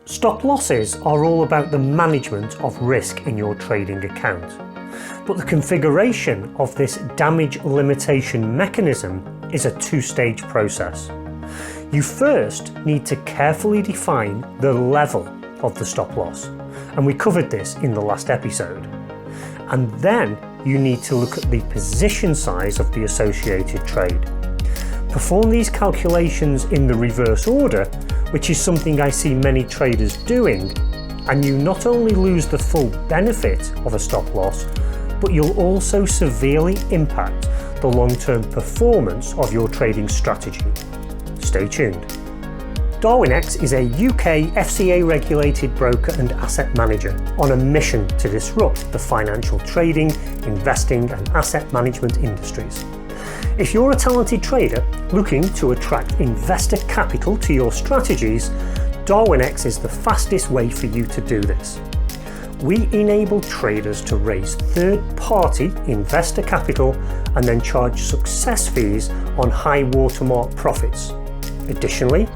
Stop losses are all about the management of risk in your trading account, but the configuration of this damage limitation mechanism is a two-stage process. You first need to carefully define the level of the stop loss, and we covered this in the last episode. And then you need to look at the position size of the associated trade. Perform these calculations in the reverse order, which is something I see many traders doing, and you not only lose the full benefit of a stop loss, but you'll also severely impact the long-term performance of your trading strategy. Stay tuned. Darwinex is a UK FCA regulated broker and asset manager on a mission to disrupt the financial trading, investing and asset management industries. If you're a talented trader looking to attract investor capital to your strategies, Darwinex is the fastest way for you to do this. We enable traders to raise third-party investor capital and then charge success fees on high watermark profits. Additionally,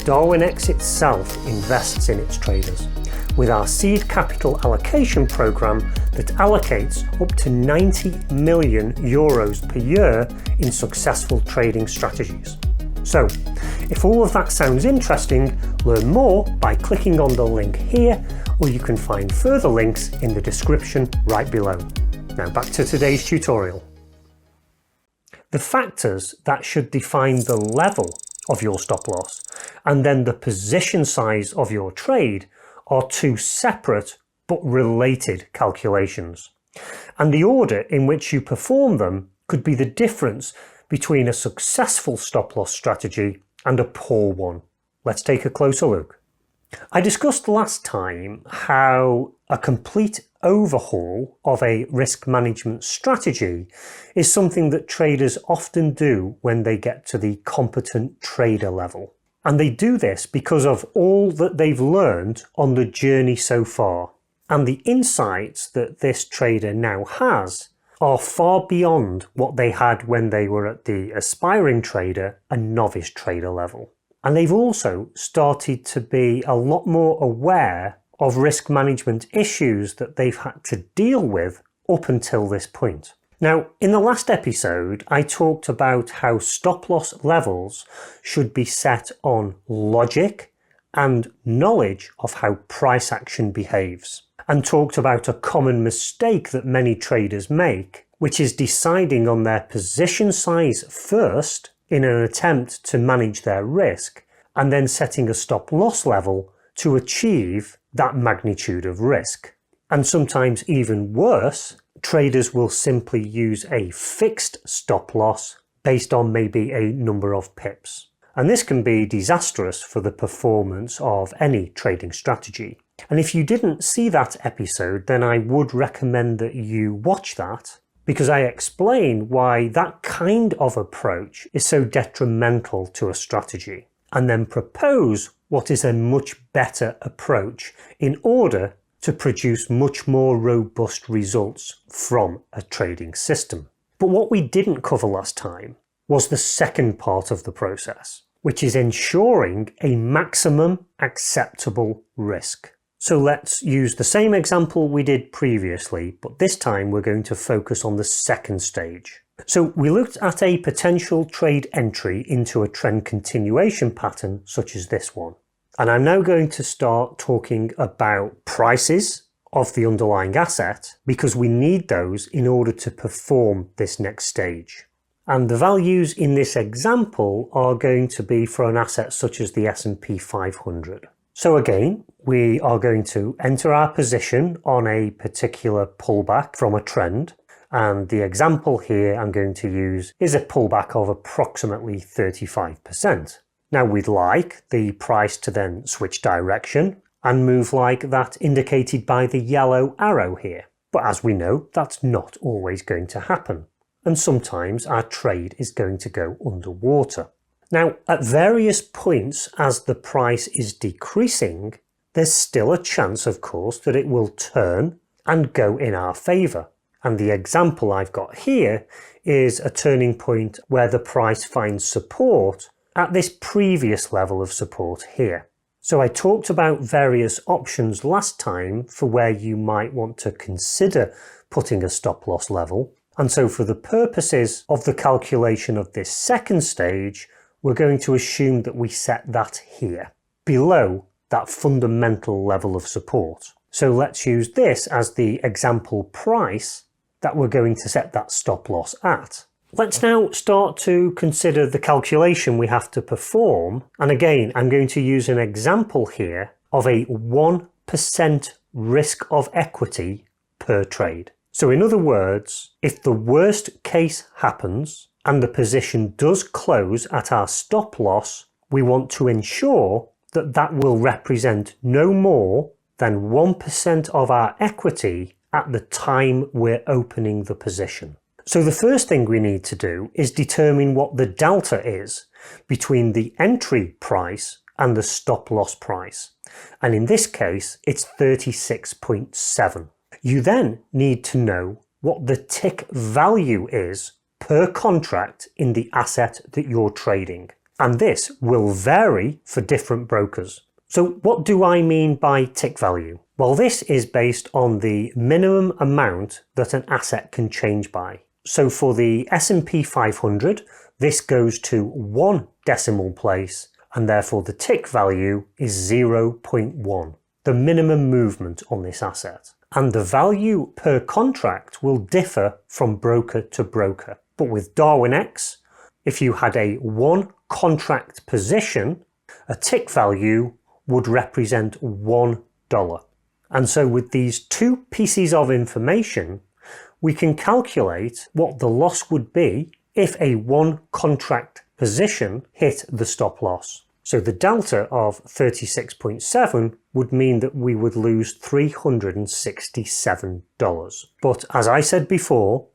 Darwinex itself invests in its traders with our seed capital allocation program that allocates up to 90 million euros per year in successful trading strategies. So, if all of that sounds interesting, learn more by clicking on the link here, or you can find further links in the description right below. Now back to today's tutorial. The factors that should define the level of your stop loss and then the position size of your trade are two separate but related calculations, and the order in which you perform them could be the difference between a successful stop loss strategy and a poor one. Let's take a closer look. I discussed last time how a complete overhaul of a risk management strategy is something that traders often do when they get to the competent trader level. And they do this because of all that they've learned on the journey so far. And the insights that this trader now has are far beyond what they had when they were at the aspiring trader and novice trader level. And they've also started to be a lot more aware of risk management issues that they've had to deal with up until this point. Now, in the last episode, I talked about how stop loss levels should be set on logic and knowledge of how price action behaves, and talked about a common mistake that many traders make, which is deciding on their position size first in an attempt to manage their risk, and then setting a stop loss level to achieve that magnitude of risk. And sometimes even worse, traders will simply use a fixed stop loss based on maybe a number of pips. And this can be disastrous for the performance of any trading strategy. And if you didn't see that episode, then I would recommend that you watch that, because I explain why that kind of approach is so detrimental to a strategy, and then propose what is a much better approach in order to produce much more robust results from a trading system. But what we didn't cover last time was the second part of the process, which is ensuring a maximum acceptable risk. So let's use the same example we did previously, but this time we're going to focus on the second stage. So we looked at a potential trade entry into a trend continuation pattern such as this one. And I'm now going to start talking about prices of the underlying asset, because we need those in order to perform this next stage. And the values in this example are going to be for an asset such as the S&P 500. So again, we are going to enter our position on a particular pullback from a trend. And the example here I'm going to use is a pullback of approximately 35%. Now we'd like the price to then switch direction and move like that indicated by the yellow arrow here. But as we know, that's not always going to happen. And sometimes our trade is going to go underwater. Now, at various points as the price is decreasing, there's still a chance, of course, that it will turn and go in our favour. And the example I've got here is a turning point where the price finds support at this previous level of support here. So I talked about various options last time for where you might want to consider putting a stop loss level. And so for the purposes of the calculation of this second stage, we're going to assume that we set that here, below that fundamental level of support. So let's use this as the example price that we're going to set that stop loss at. Let's now start to consider the calculation we have to perform. And again, I'm going to use an example here of a 1% risk of equity per trade. So in other words, if the worst case happens and the position does close at our stop loss, we want to ensure that that will represent no more than 1% of our equity at the time we're opening the position. So the first thing we need to do is determine what the delta is between the entry price and the stop loss price. And in this case, it's 36.7. You then need to know what the tick value is per contract in the asset that you're trading. And this will vary for different brokers. So what do I mean by tick value? Well, this is based on the minimum amount that an asset can change by. So for the S&P 500, this goes to 1 decimal place, and therefore the tick value is 0.1, the minimum movement on this asset. And the value per contract will differ from broker to broker. But with Darwinex, if you had a 1 contract position, a tick value would represent $1. And so with these two pieces of information, we can calculate what the loss would be if a 1 contract position hit the stop loss. So the delta of 36.7 would mean that we would lose $367. But as I said before,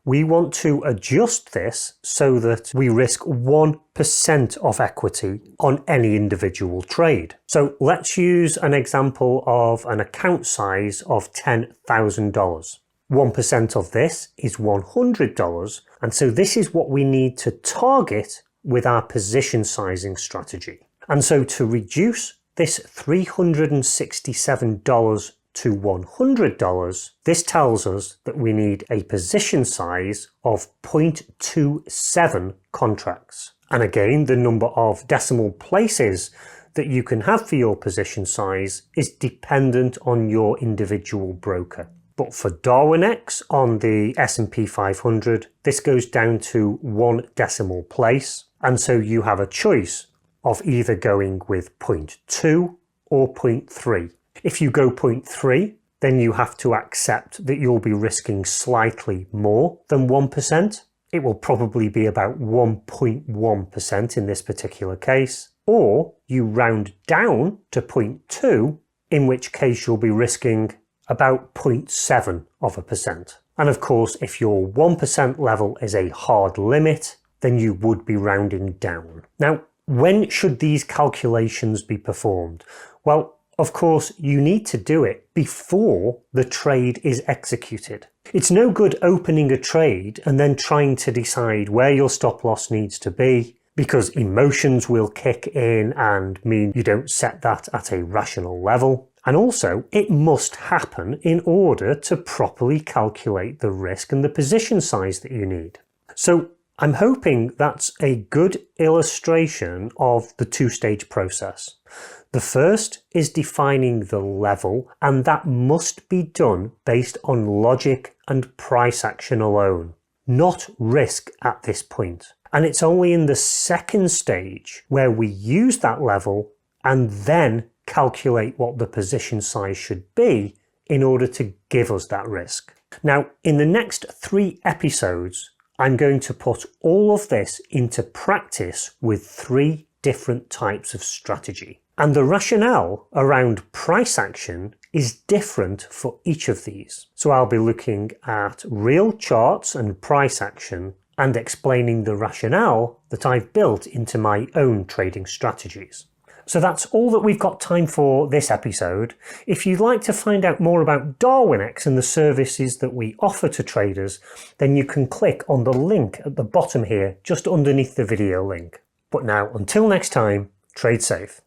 we want to adjust this so that we risk 1% of equity on any individual trade. So let's use an example of an account size of $10,000. 1% of this is $100, and so this is what we need to target with our position sizing strategy. And so to reduce this $367 to $100, this tells us that we need a position size of 0.27 contracts. And again, the number of decimal places that you can have for your position size is dependent on your individual broker. But for Darwinex on the S&P 500, this goes down to 1 decimal place. And so you have a choice of either going with 0.2 or 0.3. If you go 0.3, then you have to accept that you'll be risking slightly more than 1%. It will probably be about 1.1% in this particular case. Or you round down to 0.2, in which case you'll be risking about 0.7%. And of course, if your 1% level is a hard limit, then you would be rounding down. Now, when should these calculations be performed? Well, of course, you need to do it before the trade is executed. It's no good opening a trade and then trying to decide where your stop loss needs to be, because emotions will kick in and mean you don't set that at a rational level. And also, it must happen in order to properly calculate the risk and the position size that you need. So I'm hoping that's a good illustration of the two-stage process. The first is defining the level, and that must be done based on logic and price action alone, not risk at this point. And it's only in the second stage where we use that level and then calculate what the position size should be in order to give us that risk. Now, in the next 3 episodes, I'm going to put all of this into practice with 3 different types of strategy. And the rationale around price action is different for each of these. So I'll be looking at real charts and price action and explaining the rationale that I've built into my own trading strategies. So that's all that we've got time for this episode. If you'd like to find out more about Darwinex and the services that we offer to traders, then you can click on the link at the bottom here, just underneath the video link. But now, until next time, trade safe.